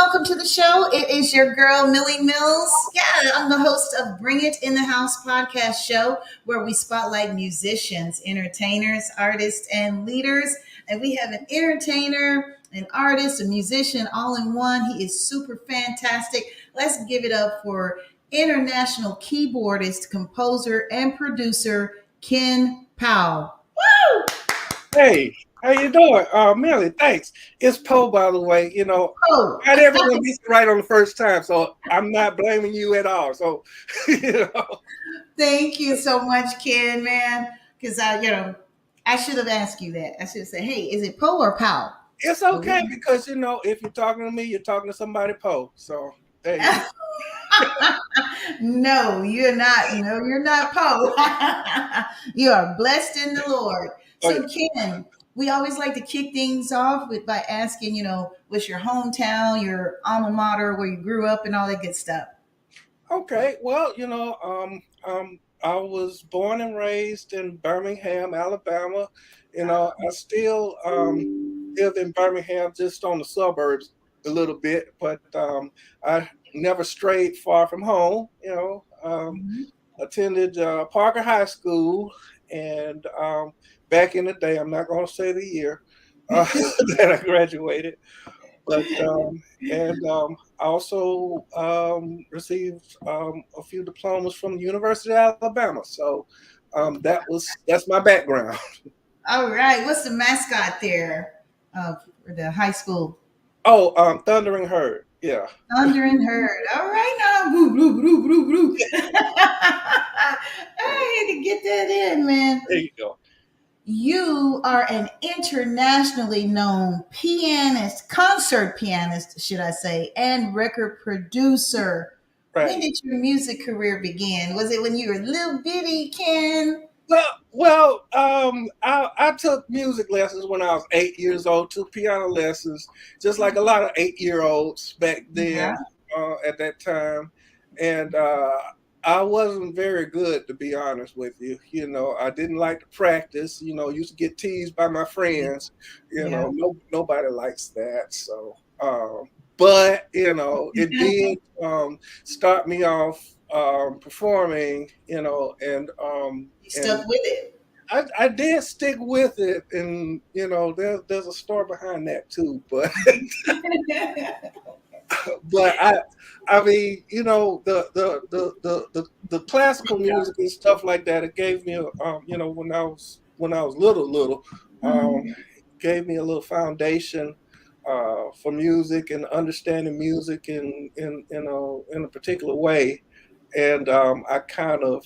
welcome to the show. It is your girl, Millie Mills. Yeah, I'm the host of Bring It in the House podcast show, where we spotlight musicians, entertainers, artists, and leaders. And we have an entertainer, an artist, a musician, all in one. He is super fantastic. Let's give it up for international keyboardist, composer, and producer, Ken Powell. Woo! Hey, how you doing? Millie, thanks. It's Poe, by the way. Oh, Not everyone gets it right on the first time, so I'm not blaming you at all. So, you know, thank you so much, Ken, man. Because I should have asked you that. I should have said, "Hey, is it Poe or Pow?" it's okay because if you're talking to me, you're talking to somebody, Poe. So, hey, No, you're not. No, you're not Poe. You are blessed in the Lord. So, Ken, we always like to kick things off by asking, what's your hometown, your alma mater, where you grew up, and all that good stuff. okay. Well, I was born and raised in Birmingham, Alabama. I still live in Birmingham, just on the suburbs a little bit, but I never strayed far from home. Attended Parker High School, and back in the day, I'm not going to say the year that I graduated, but I also received a few diplomas from the University of Alabama. So that's my background. All right. What's the mascot there for the high school? Oh, Thundering Herd. Yeah. Thundering Herd. All right now. Boo, boo, boo, boo, boo. I had to get that in, man. There you go. You are an internationally known pianist, concert pianist, should I say, and record producer. Right. When did your music career begin? Was it when you were little bitty, Ken? I took music lessons when I was 8 years old. Took piano lessons, just like a lot of 8-year-olds back then. At that time, and I wasn't very good, to be honest with you. I didn't like to practice. Used to get teased by my friends. Nobody likes that. So, but it did start me off performing. And you stuck with it. I did stick with it, and there's a story behind that too. But but I mean, the classical music and stuff like that, it gave me when I was little, gave me a little foundation for music and understanding music in a particular way. And I kind of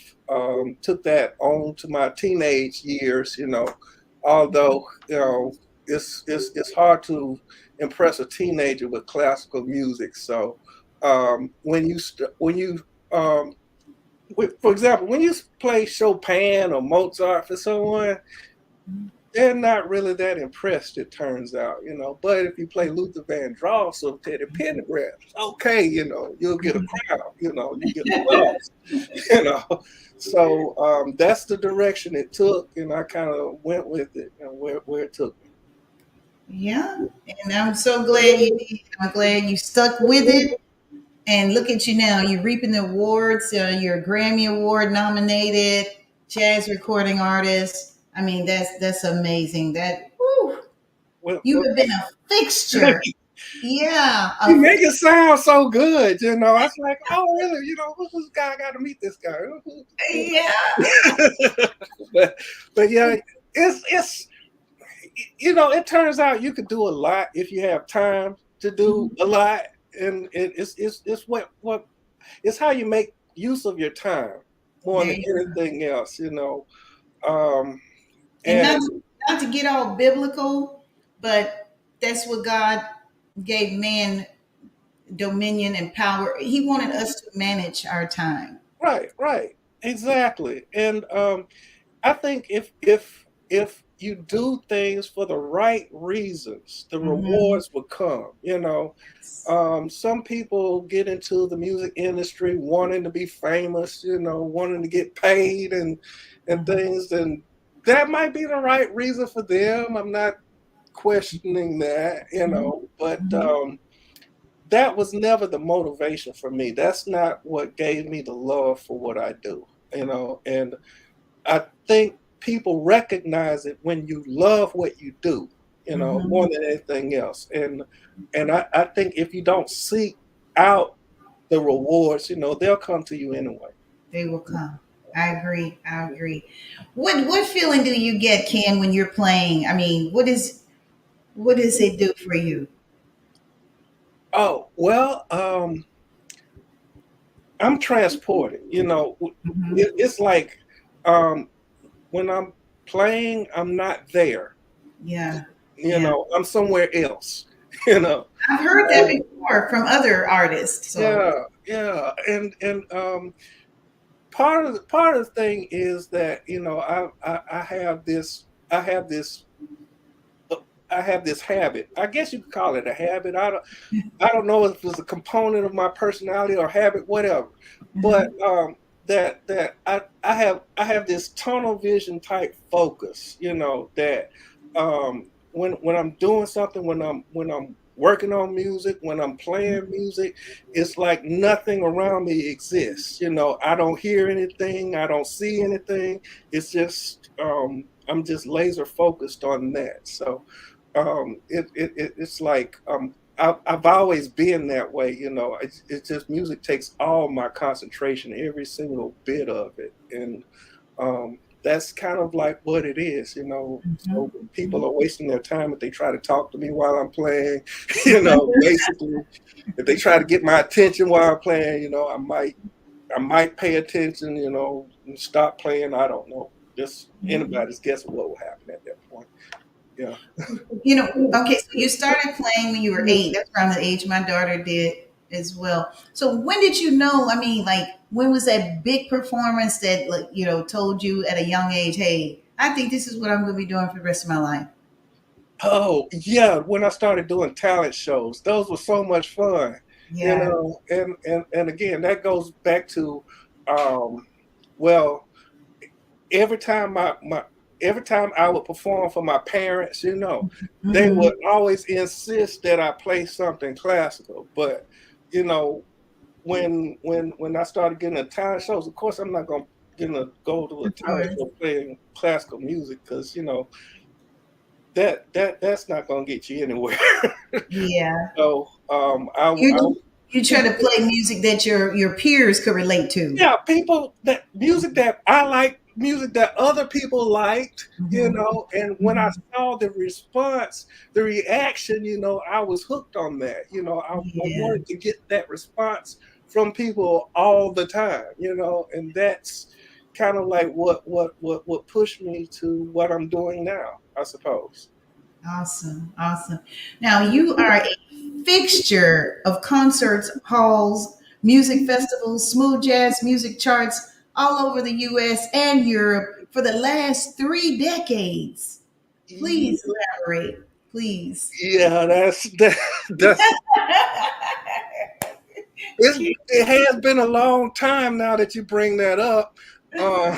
took that on to my teenage years, although it's hard to impress a teenager with classical music. So for example, when you play Chopin or Mozart for someone, they're not really that impressed, it turns out, But if you play Luther Vandross or Teddy Pendergrass, okay, you'll get a crowd, you get applause, So that's the direction it took, and I kind of went with it and where it took me. Yeah, and I'm so glad you did. I'm glad you stuck with it. And look at you now. You're reaping the awards. You're a Grammy Award nominated jazz recording artist. I mean, that's amazing. You have been a fixture. Yeah. You make it sound so good, I was like, oh, really? Who's this guy? I got to meet this guy. Yeah. but yeah, it's it turns out you could do a lot if you have time to do a lot, and it's what it's how you make use of your time more than anything else, and not to get all biblical, but that's what God gave man, dominion and power. He wanted us to manage our time. Right, exactly. And I think if you do things for the right reasons, the rewards will come. Some people get into the music industry wanting to be famous, wanting to get paid and things, and that might be the right reason for them. I'm not questioning that, but that was never the motivation for me. That's not what gave me the love for what I do, and I think people recognize it when you love what you do, more Mhm. than anything else. And I think if you don't seek out the rewards, they'll come to you anyway. They will come. I agree. I agree. What feeling do you get, Ken, when you're playing? I mean, what does it do for you? Oh, well, I'm transported, Mhm. it's like um when I'm playing, I'm not there. Yeah. Yeah. I'm somewhere else, you know. I've heard that And before from other artists. So, yeah, yeah. And part of the thing is that, I have this habit. I guess you could call it a habit. I don't know if it's a component of my personality or habit, whatever. But mhm. that I have this tunnel vision type focus, that when I'm doing something, when I'm working on music, when I'm playing music, it's like nothing around me exists. I don't hear anything, I don't see anything. It's just I'm just laser focused on that. So it's like I've always been that way. It's just music takes all my concentration, every single bit of it, and that's kind of like what it is. Mhm. So when people are wasting their time if they try to talk to me while I'm playing, basically, if they try to get my attention while I'm playing, I might pay attention, and stop playing. I don't know. Just Mhm. anybody's guess of what will happen at that point. Yeah. Okay, so you started playing when you were 8. That's around the age my daughter did as well. So when did you know? I mean, like, when was that big performance that, like, told you at a young age, hey, I think this is what I'm going to be doing for the rest of my life? Oh, yeah, when I started doing talent shows, those were so much fun, Yeah. and again, that goes back to, um, well, every time every time I would perform for my parents, they Hmm. would always insist that I play something classical. But, you know, when I started getting the talent shows, of course, I'm not gonna go to a Of talent course. show playing classical music because that's not gonna get you anywhere. Yeah. So, You try to people, play music that your peers could relate to. yeah, people that music that I like, music that other people liked, Hmm. and when I Hmm. saw the response, the reaction, I was hooked on that. I Yeah. wanted to get that response from people all the time, and that's kind of like what pushed me to what I'm doing now, I suppose. Awesome. Awesome. Now you are a fixture of concerts, halls, music festivals, smooth jazz music charts all over the US and Europe for the last 3 decades. Please elaborate. Please. Yeah, that's it has been a long time now that you bring that up. Uh,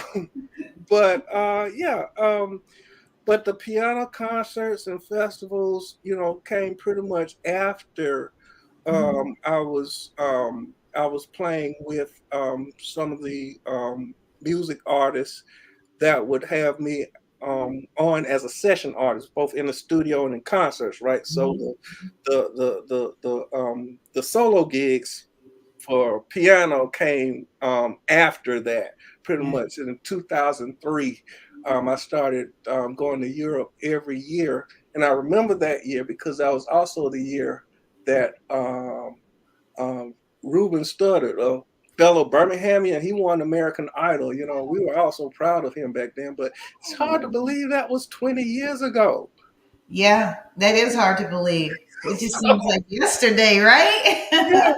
but yeah, but the piano concerts and festivals, came pretty much after I was playing with some of the music artists that would have me on as a session artist, both in the studio and in concerts, right? So the solo gigs for piano came after that, pretty Yeah. much in 2003. I started going to Europe every year, and I remember that year because that was also the year that um, Ruben Studdard, a fellow Birminghamian, he won American Idol. We were all so proud of him back then, but it's hard to believe that was 20 years ago. Yeah, that is hard to believe. It just seems like yesterday, right? Yeah.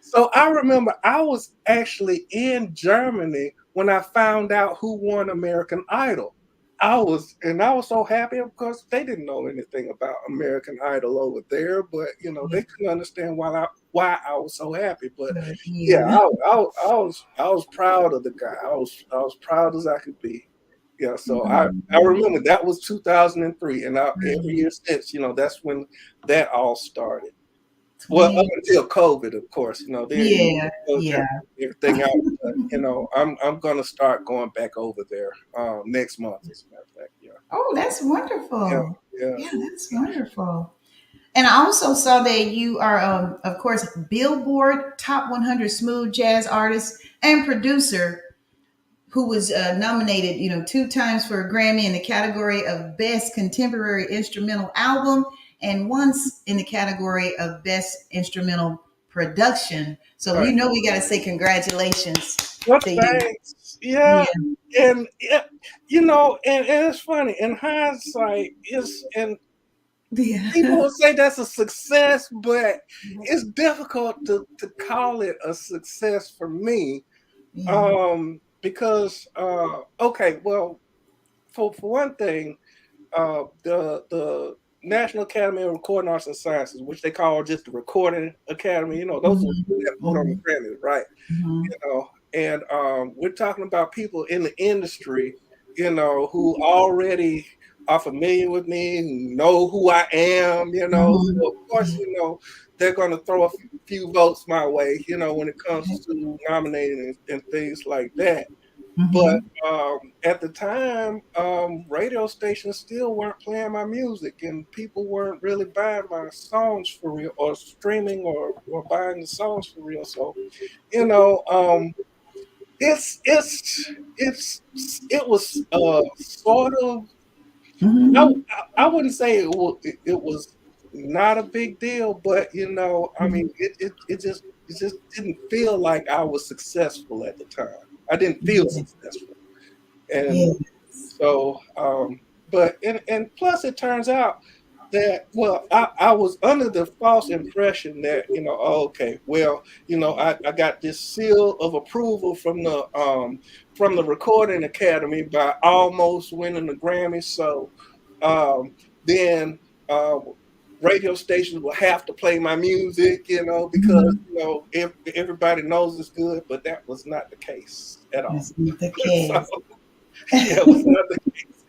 So I remember I was actually in Germany when I found out who won American Idol. I was so happy because they didn't know anything about American Idol over there, but Yeah. they couldn't understand why I was so happy. But Good. yeah, Yeah. I was proud of the guy. I was proud as I could be. Yeah, so I remember that was 2003, and every year since, that's when that all started. Well, up until COVID, of course, they Yeah, closed yeah. everything out. But, I'm gonna start going back over there next month, as a matter of fact. Yeah, Oh, that's yeah, wonderful. yeah. Yeah, that's wonderful. And I also saw that you are, of course, Billboard Top 100 Smooth Jazz Artist and Producer, who was nominated, 2 times for a Grammy in the category of Best Contemporary Instrumental Album and once in the category of Best Instrumental Production. So, Right. we got to say congratulations Well, to you. thanks. Yeah, Yeah. and yeah, and it's funny in hindsight. And people Yeah. will say that's a success, but it's difficult to call it a success for me. Yeah. Because okay, well, for one thing, the National Academy of Recording Arts and Sciences, which they call just the Recording Academy, those are Mhm. that vote on the Mhm. Grammys, right? Mhm. And we're talking about people in the industry, who already are familiar with me, who know who I am, Mhm. so of course, they're going to throw a few votes my way, when it comes to nominating and things like that. But Mhm. at the time, radio stations still weren't playing my music, and people weren't really buying my songs for real, or streaming, or buying the songs for real. So, you know, um, it was sort of. I, Mhm. I wouldn't say it was not a big deal, but I mean, it just didn't feel like I was successful at the time. I didn't feel Mhm. successful. And Yes. so, but and plus it turns out that, well, I was under the false impression that, oh, okay, well, I got this seal of approval from the Recording Academy by almost winning the Grammy. So um then radio stations will have to play my music, because Mhm. if everybody knows it's good, but that was not the case at all. That's not the So case. yeah, it was not the case.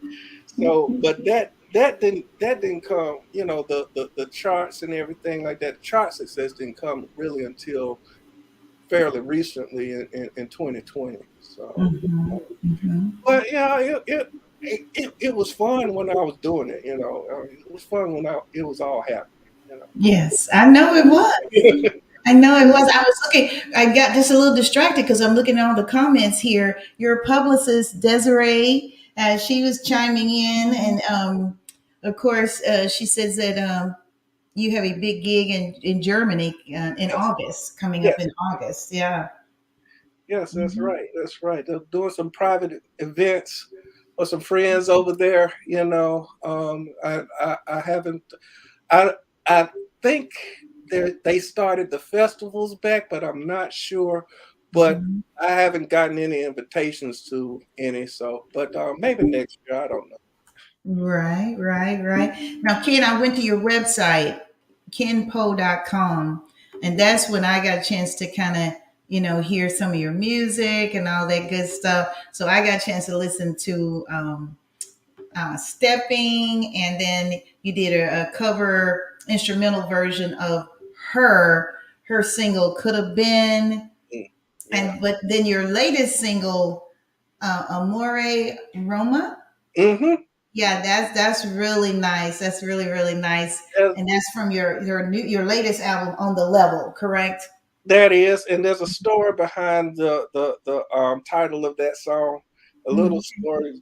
So, but that didn't come, the charts and everything like that. Chart success didn't come really until fairly recently in 2020. So, Mhm. Mhm. but yeah, it was fun when I was doing it. It was fun when it was all happening. Yes, I know it was. I know it was. I was looking. I got just a little distracted because I'm looking at all the comments here. Your publicist Desiree, she was chiming in, and of course, she says that you have a big gig in Germany in Yes, August, coming up yes, in August. Yeah. yes. That's Mhm. right. That's right. They're doing some private events with some friends over there. I haven't. I I think they started the festivals back, but I'm not sure. But Mhm. I haven't gotten any invitations to any. So, but maybe next year. I don't know. Right, right, right. Now, Ken, I went to your website, kenpo.com, and that's when I got a chance to kind of, hear some of your music and all that good stuff. So I got a chance to listen to Stepping, and then you did a cover instrumental version of her single Could Have Been. Mm, yeah. And but then your latest single, Amore Roma. Hmm. Yeah, that's really nice. That's really really nice, and that's from your latest album, On the Level, correct? That is, and there's a story behind the title of that song. A little Mhm. story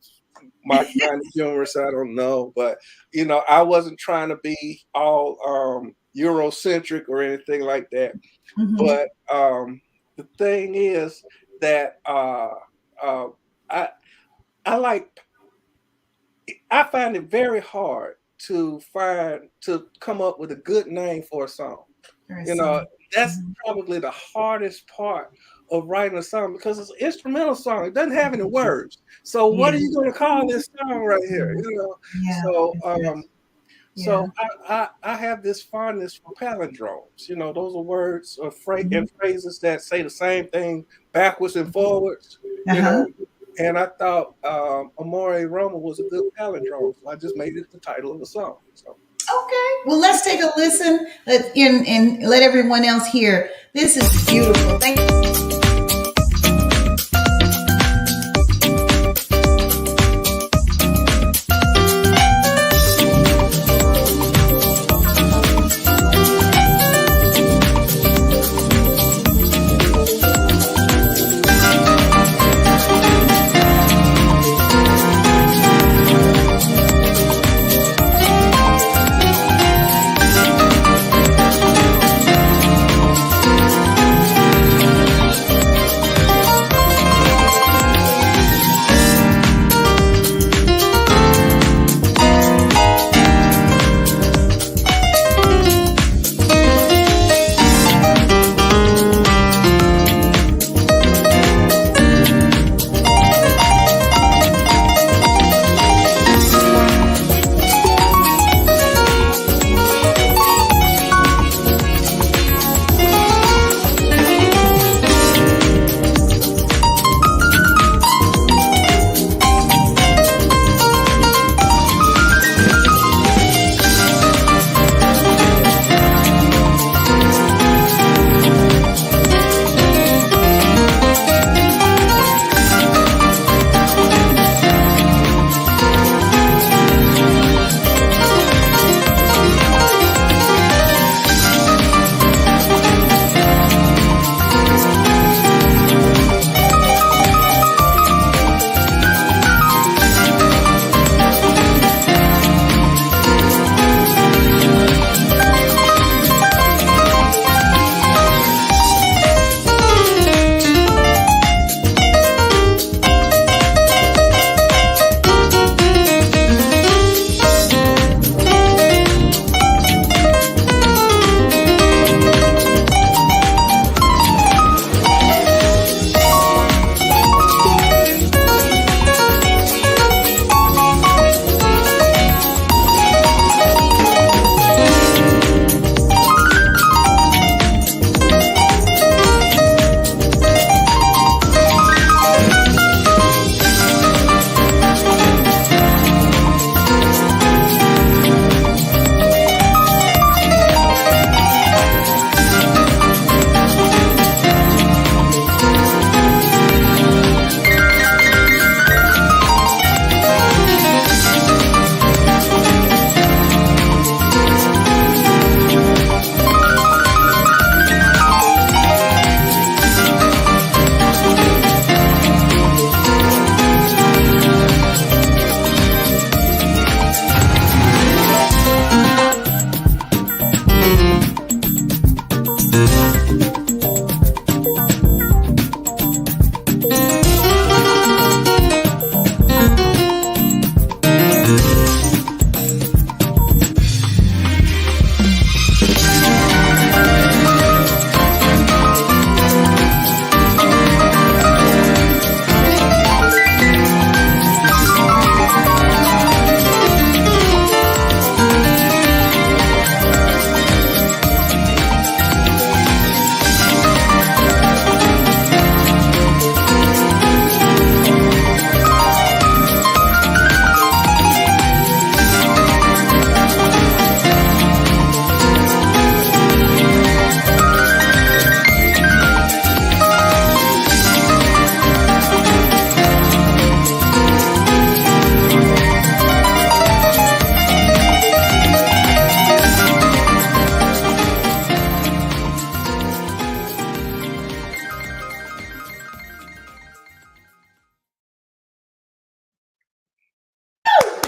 might find it humorous. I don't know, but I wasn't trying to be all Eurocentric or anything like that. Mhm. But the thing is that uh, I I like I find it very hard to come up with a good name for a song. Very You know, song. that's Mhm. probably the hardest part of writing a song because it's an instrumental song. It doesn't have any words. So what Yeah, are you going to call this song right here? yeah, So exactly. so Yeah. I have this fondness for palindromes. Those are words or and Mhm. phrases that say the same thing backwards and forwards. Uh You huh. know, and I thought Amore Roma was a good palindrome, so I just made it the title of the song. So Okay. Well, let's take a listen and let everyone else hear. This is beautiful. Thank you.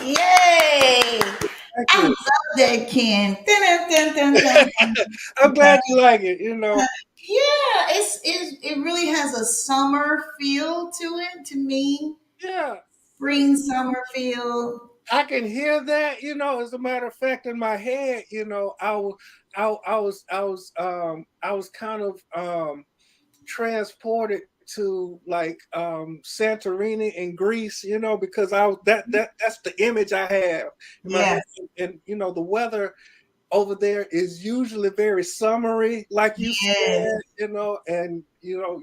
Yay! Thank I you. love that, Ken. Dun, dun, dun, dun, I'm dun. glad you like it. You know, Yeah, it really has a summer feel to it to me. yeah, Spring summer feel. I can hear that. You know, as a matter of fact, in my head, you know, I was kind of transported to like Santorini in Greece, you know, because I was that's the image I have in my head. Yes, And you know, the weather over there is usually very summery, like you yes. said, you know, and you know,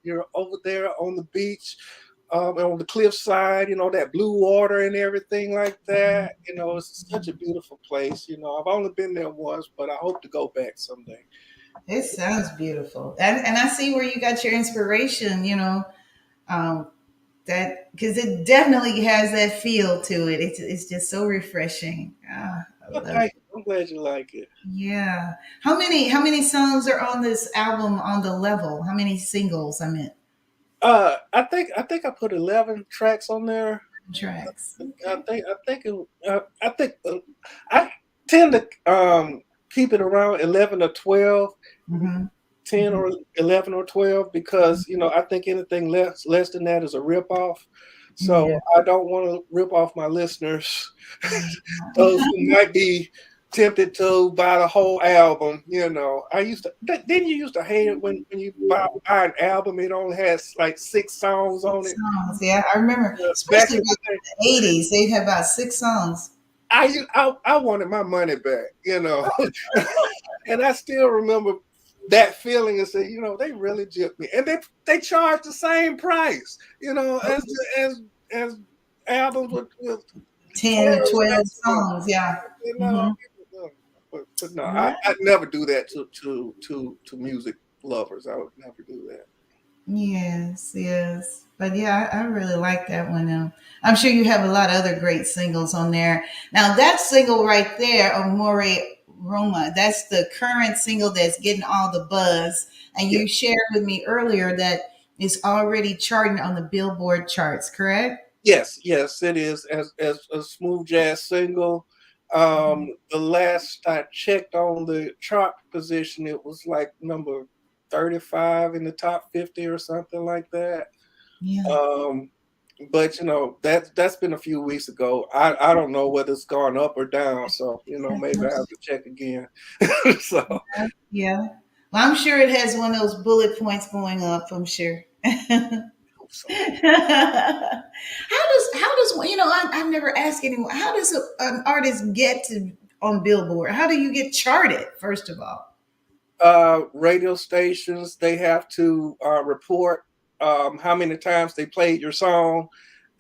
you're over there on the beach, on the cliffside, that blue water and everything like that. It's such a beautiful place. I've only been there once, but I hope to go back someday. It sounds beautiful, and I see where you got your inspiration. Um, that because it definitely has that feel to it. It's just so refreshing. I Well, love thank it. you. I'm glad you like it. Yeah. How many songs are on this album on the level? How many singles? I meant I think I put 11 tracks on there. tracks. I Okay. think I think it, I think I tend to keep it around 11 or 12, Mm-hmm. 10 Mm-hmm. or 11 or 12 because I think anything less than that is a rip off. So Yeah. I don't want to rip off my listeners, those who Mhm. might be tempted to buy the whole album. I used to didn't you used to hate it when you buy an album, it only has like 6 songs on it. Songs. Yeah, I remember, Back especially in back the day. in the '80s, they had about 6 songs. I wanted my money back. And I still remember that feeling and say, they really gypped me, and they charge the same price, as albums with 10 to 12 12 songs on it. songs. Yeah. You know, Hmm. but no, Right. I'd never do that to music lovers. I would never do that. Yes, yes. But yeah, I really like that one. I'm sure you have a lot of other great singles on there. Now, that single right there, Amore Roma, that's the current single that's getting all the buzz. And Yeah. you shared with me earlier that it's already charting on the Billboard charts, correct? Yes, it is as a smooth jazz single. The last I checked on the chart position, it was like number 35 in the top 50 or something like that. Yeah. Um, but that's been a few weeks ago. I don't know whether it's gone up or down, so maybe I have to check again. So Yeah. Well, I'm sure it has one of those bullet points going up, I'm sure. hope so. I've never asked anyone, how does an artist get to on Billboard? How do you get charted, first of all? Radio stations, they have to report how many times they played your song,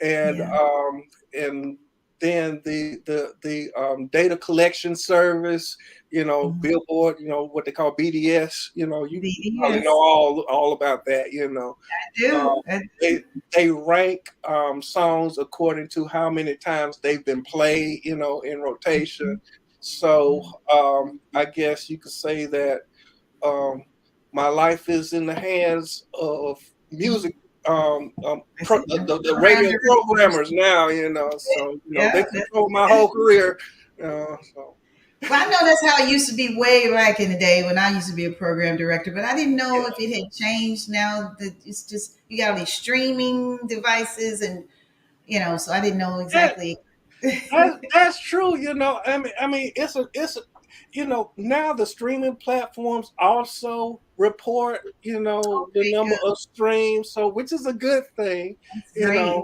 and Yeah. um, and then the data collection service, Mhm. Billboard, what they call BDS. You probably know BDS. all about that. I do. Um, they rank songs according to how many times they've been played, in rotation. So I guess you could say that um, my life is in the hands of music, I see the program radio directors. programmers now. So Yeah. they control my whole career. So Well, I know that's how it used to be way back in the day when I used to be a program director, but I didn't know if it had changed now that it's just you got all these streaming devices and so I didn't know yeah, exactly. that's true. I mean, it's a, now the streaming platforms also report, the Okay, number good. of streams, so which is a good thing, That's you know. great.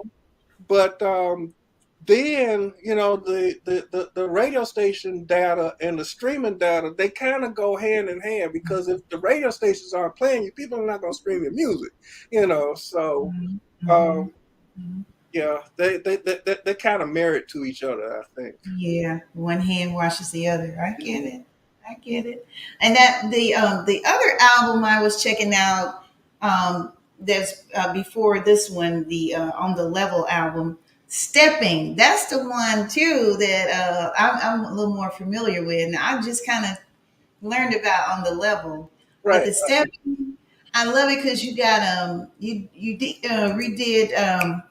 But then the radio station data and the streaming data, they kind of go hand in hand, because if the radio stations aren't playing you, people are not going to stream your music. So Mhm, mhm, um, mhm. yeah, they kind of married to each other, I think. Yeah, one hand washes the other. I get it. I get it. And that the other album I was checking out, that's before this one, the on the level album, Stepping. That's the one too that I'm a little more familiar with, and I just kind of learned about on the level. But Right. the Stepping, I love it because you got redid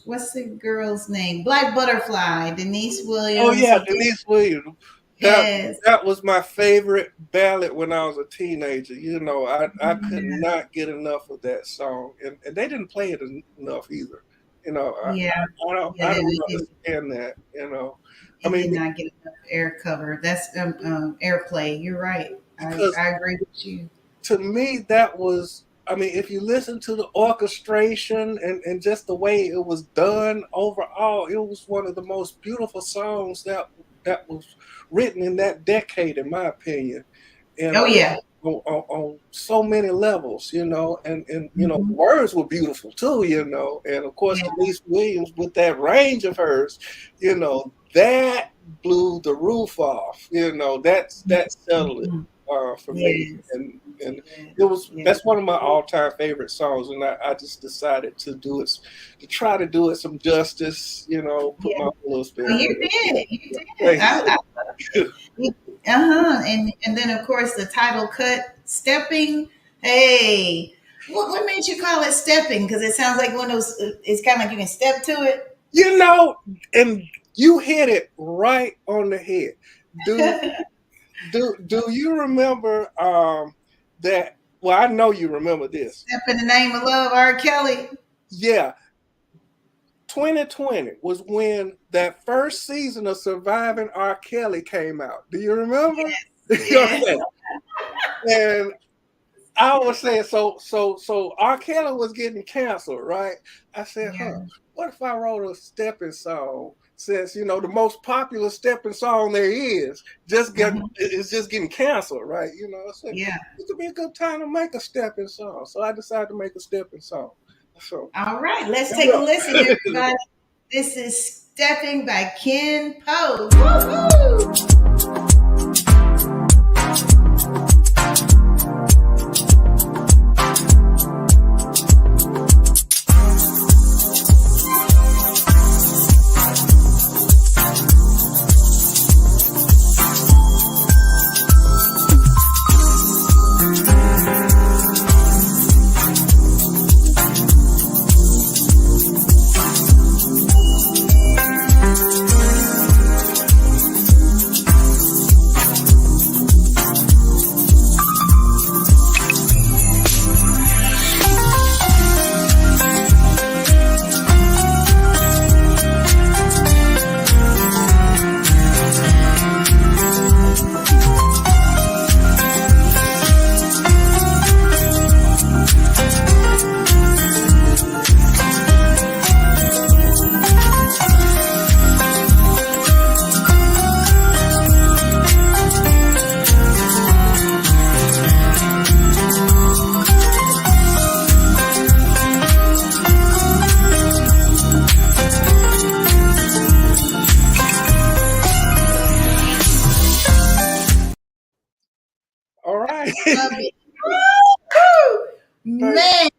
what's the girl's name? Black Butterfly, Denise Oh Williams. yeah, You did, Denise Williams. That yes, that was my favorite ballad when I was a teenager. I could yeah, not get enough of that song, and they didn't play it enough either. yeah, I they don't did. understand that. I It mean, did not get enough air cover. That's airplay. You're right. because I agree with you. to me that was. I mean, if you listen to the orchestration and just the way it was done overall, it was one of the most beautiful songs that was written in that decade, in my opinion. and Oh yeah. on so many levels, and the Mhm. words were beautiful too, and of course Yeah. Denise Williams with that range of hers, that blew the roof off, that settled it Mhm. for me, Yes. and Yes. that's Yes. one of my all-time favorite songs, and I just decided to try to do it some justice, put my Yeah. own little Oh, spin on you did. You it. did. Thank you. Uh-huh. And then of course the title cut, stepping. Hey, what made you call it stepping? Because it sounds like one of those. It's kind of like you can step to it. You know, and you hit it right on the head. Do do you remember that well I know you remember this. Step in the name of love, R. Kelly. Yeah, 2020 was when that first season of Surviving R. Kelly came out. Do you remember? Yes. Okay. And I was saying so R. Kelly was getting canceled, right? I said, Yeah. what if I wrote a stepping song? Since the most popular stepping song there is Mhm. it's just getting canceled, right? I said Yeah. it could be a good time to make a stepping song. So I decided to make a stepping song. So All right. Let's here take a listen, we go. everybody. This is Stepping by Ken Poe. Woo-hoo! All right. Love it. Woo-hoo! Thank Man,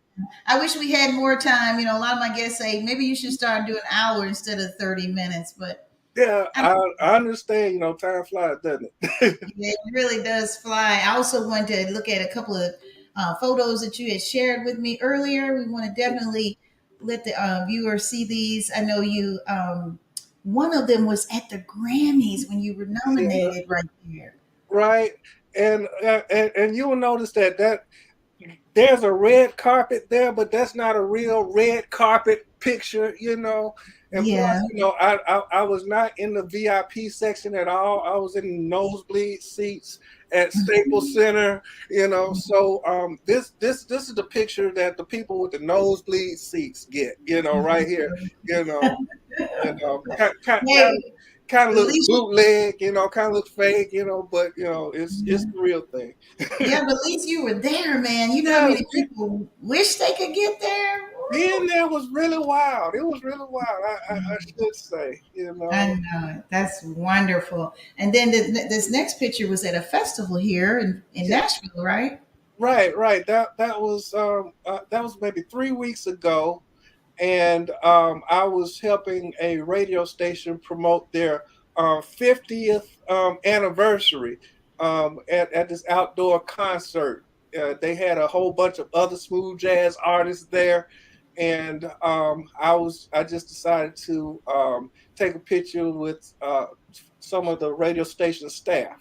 I wish we had more time. A lot of my guests say maybe you should start doing an hour instead of 30 minutes, but Yeah, I I understand, time flies, doesn't it? yeah, it really does fly. I also wanted to look at a couple of photos that you had shared with me earlier. We want to definitely let the viewer see these. I know you, one of them was at the Grammys when you were Yeah, nominated right there. right. And you will notice that there's a red carpet there, but that's not a real red carpet picture. And plus, Yeah. I was not in the VIP section at all. I was in nosebleed seats at Staples Center. So this is the picture that the people with the nosebleed seats get, right here, you know, Hey, kind of at look least bootleg, kind of look fake, but it's the real thing. yeah, but at least you were there, man. You know how Yeah, many people wish they could get there? being there was really wild. It was really wild. I should say. I know it. That's wonderful. And then this next picture was at a festival here in Yeah, Nashville, right? right. That was maybe 3 weeks ago, and I was helping a radio station promote their 50th anniversary at this outdoor concert. They had a whole bunch of other smooth jazz artists there, and I just decided to take a picture with some of the radio station staff.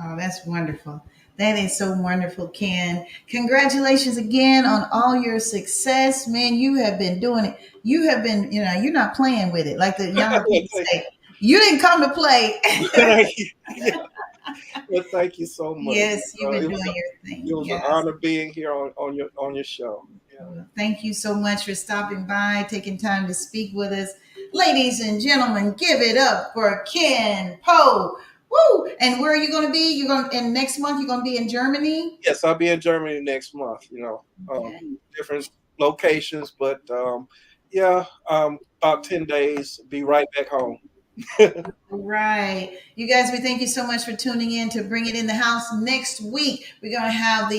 Oh, that's wonderful. That is so wonderful, Ken. Congratulations again on all your success, man. You have been doing it. You have been, you're not playing with it. Like the younger people say, you didn't come to play. Thank you. Yeah. Well, thank you so much. Yes, you've been doing your It thing. was an Yes. honor being here on your show. Yeah. Thank you so much for stopping by, taking time to speak with us. Ladies and gentlemen, give it up for Ken Poe. Woo! And where are you going to be? You're going and next month you're going to be in Germany. Yes, I'll be in Germany next month. Okay. Different locations, but yeah, about 10 days. Be right back home. Right. You guys, we thank you so much for tuning in to Bring It in the House. Next week, we're going to have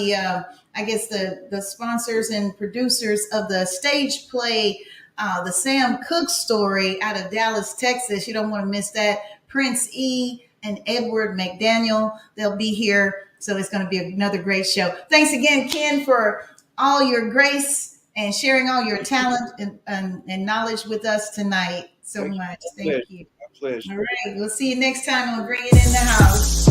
I guess, the sponsors and producers of the stage play, the Sam Cooke story out of Dallas, Texas. You don't want to miss that. Prince E. and Edward McDaniel, they'll be here. So it's going to be another great show. Thanks again, Ken, for all your grace and sharing all your talent and knowledge with us tonight so Thank you. much. My Thank pleasure. you. My pleasure. All right. We'll see you next time on Bring It in the House.